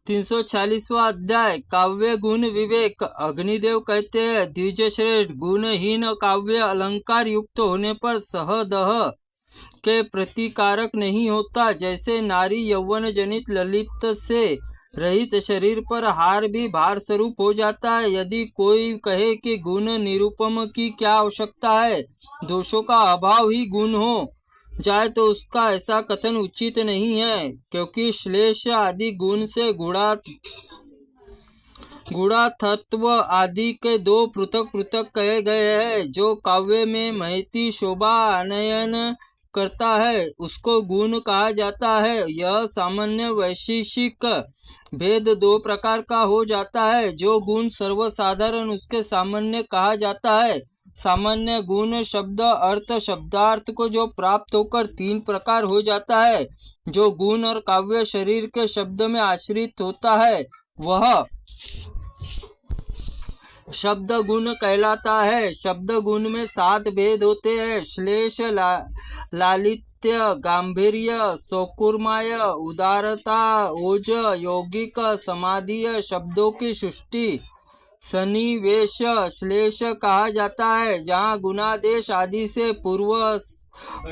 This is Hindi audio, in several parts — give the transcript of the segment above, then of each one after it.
346वां अध्याय काव्य गुण विवेक। अग्निदेव कहते हैं, द्विजश्रेष्ठ, गुणहीन काव्य अलंकार युक्त होने पर सहदह के प्रतिकारक नहीं होता। जैसे नारी यौवन जनित ललित से रहित शरीर पर हार भी भार स्वरूप हो जाता है। यदि कोई कहे कि गुण निरूपम की क्या आवश्यकता है, दोषों का अभाव ही गुण हो जाए, तो उसका ऐसा कथन उचित नहीं है, क्योंकि श्लेष आदि गुण से गुणाथत्व आदि के दो पृथक पृथक कहे गए हैं। जो काव्य में महती शोभा आनयन करता है उसको गुण कहा जाता है। यह सामान्य वैशेषिक भेद दो प्रकार का हो जाता है। जो गुण सर्वसाधारण उसके सामान्य कहा जाता है। सामान्य गुण शब्द अर्थ शब्दार्थ को जो प्राप्त होकर तीन प्रकार हो जाता है। जो गुण और काव्य शरीर के शब्द में आश्रित होता है वह शब्द गुण कहलाता है। शब्द गुण में 7 भेद होते हैं। श्लेष, लालित्य, गांभीर्य, सौकुमार्य, उदारता, ओज, यौगिक, समाधीय, शब्दों की सृष्टि, सन्निवेश श्लेष कहा जाता है। जहाँ गुणादेश आदि से पूर्व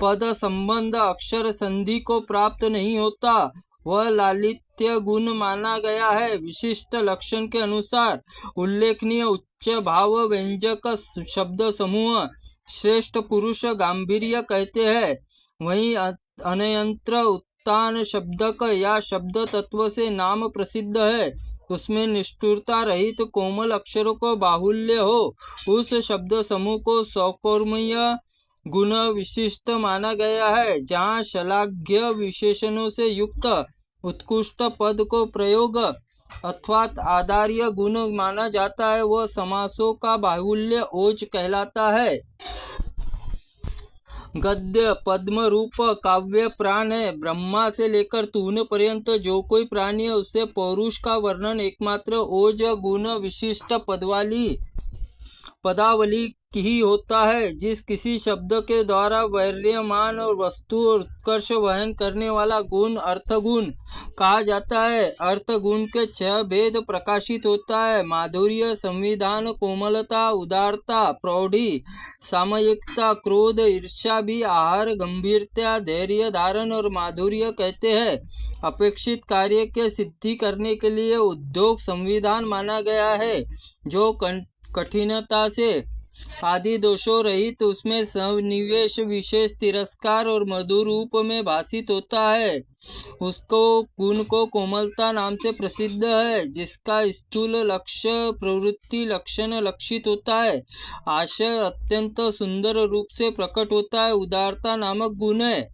पद संबंध अक्षर संधि को प्राप्त नहीं होता वह लालित्य गुण माना गया है। विशिष्ट लक्षण के अनुसार उल्लेखनीय उच्च भाव व्यंजक शब्द समूह श्रेष्ठ पुरुष गांभीर्य कहते हैं। वहीं अनयंत्र उत्तान शब्दक या शब्द तत्व से नाम प्रसिद्ध है। उसमें निष्ठुरता रहित कोमल अक्षरों को बाहुल्य हो, उस शब्द समूह को सौकुमार्य गुण विशिष्ट माना गया है। जहाँ श्लाघ्य विशेषणों से युक्त उत्कृष्ट पद को प्रयोग अर्थात आधार्य गुण माना जाता है वह समासों का बाहुल्य ओज कहलाता है। गद्य पद्म रूप काव्य प्राण है। ब्रह्मा से लेकर तून पर्यंत जो कोई प्राणी है उससे पौरुष का वर्णन एकमात्र ओज गुण विशिष्ट पदावली ही होता है। जिस किसी शब्द के द्वारा वैर्यमान और वस्तु और उत्कर्ष वहन करने वाला गुण अर्थगुण कहा जाता है। अर्थगुण के 6 भेद प्रकाशित होता है। माधुर्य, संविधान, कोमलता, उदारता, प्रौढ़ी, सामयिकता, क्रोध, ईर्ष्या भी आहार, गंभीरता, धैर्य धारण और माधुर्य कहते हैं। अपेक्षित कार्य के सिद्धि करने के लिए उद्योग संविधान माना गया है। जो कठिनता से आदि दोषों रहित उसमें सन्निवेश विशेष तिरस्कार और मधुर रूप में भाषित होता है उसको गुण को कोमलता नाम से प्रसिद्ध है। जिसका स्थूल लक्ष्य प्रवृत्ति लक्षण लक्षित होता है, आशय अत्यंत सुंदर रूप से प्रकट होता है, उदारता नामक गुण है।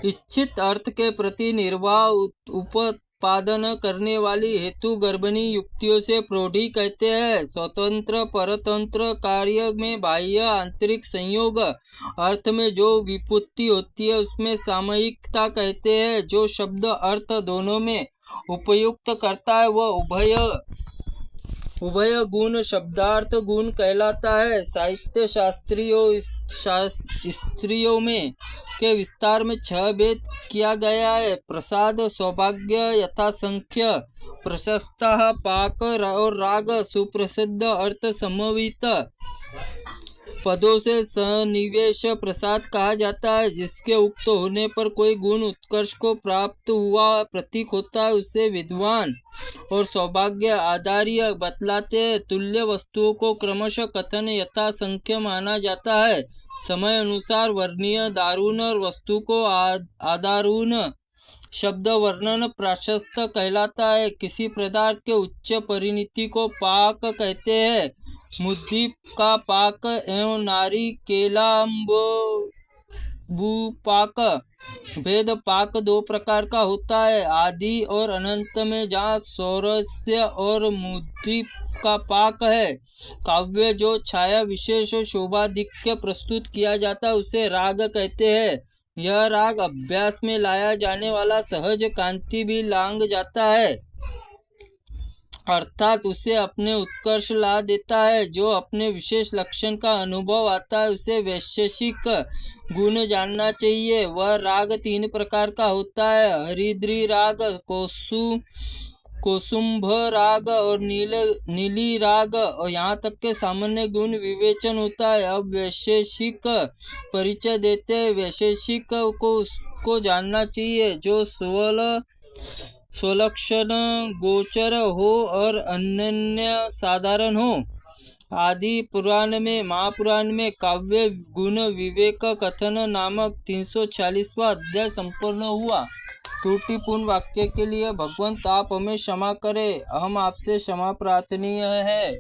इच्छित अर्थ के प्रति निर्वाह उत्पादन करने वाली हेतु गर्भनी युक्तियों से प्रौढ़ी कहते हैं। स्वतंत्र परतंत्र कार्य में बाह्य आंतरिक संयोग अर्थ में जो विपत्ति होती है उसमें सामयिकता कहते हैं। जो शब्द अर्थ दोनों में उपयुक्त करता है वह उभय गुण शब्दार्थ गुण कहलाता है। साहित्य शास्त्रियों में के विस्तार में 6 भेद किया गया है। प्रसाद, सौभाग्य, यथासंख्य, प्रशस्ता, पाक और राग। सुप्रसिद्ध अर्थ समवित पदों से सन्निवेश प्रसाद कहा जाता है। जिसके उक्त होने पर कोई गुण उत्कर्ष को प्राप्त हुआ प्रतीक होता है उसे विद्वान। और सौभाग्य आधार्य बतलाते हैं। तुल्य वस्तुओं को क्रमशः कथन यथा संख्य माना जाता है। समय अनुसार वर्णीय दारुण और वस्तु को आदारुण शब्द वर्णन प्राशस्त कहलाता है। किसी पदार्थ के उच्च परिणति को पाक कहते हैं। मुद्दी का पाक एवं नारी केलाम्बुपाक भेद पाक 2 प्रकार का होता है, आदि और अनंत में। जहाँ सौरस्य और मुद्दी का पाक है। काव्य जो छाया विशेष शोभाधिक्य प्रस्तुत किया जाता है उसे राग कहते हैं। यह राग अभ्यास में लाया जाने वाला सहज कांति भी लांग जाता है। अर्थात उसे अपने उत्कर्ष ला देता है। जो अपने विशेष लक्षण का अनुभव आता है उसे वैशेषिक गुण जानना चाहिए। वह राग 3 प्रकार का होता है, हरिद्री राग, कौसुंभ राग और नीली राग, और यहाँ तक के सामान्य गुण विवेचन होता है। अब वैशेषिक परिचय देते हैं। वैशेषिक को उसको जानना चाहिए जो स्वलक्षण गोचर हो और अनन्य साधारण हो। आदि पुराण में, महापुराण में काव्य गुण विवेक कथन नामक 346वां अध्याय संपूर्ण हुआ। त्रुटिपूर्ण वाक्य के लिए भगवंत आप हमें क्षमा करें, हम आपसे क्षमा प्रार्थनीय है।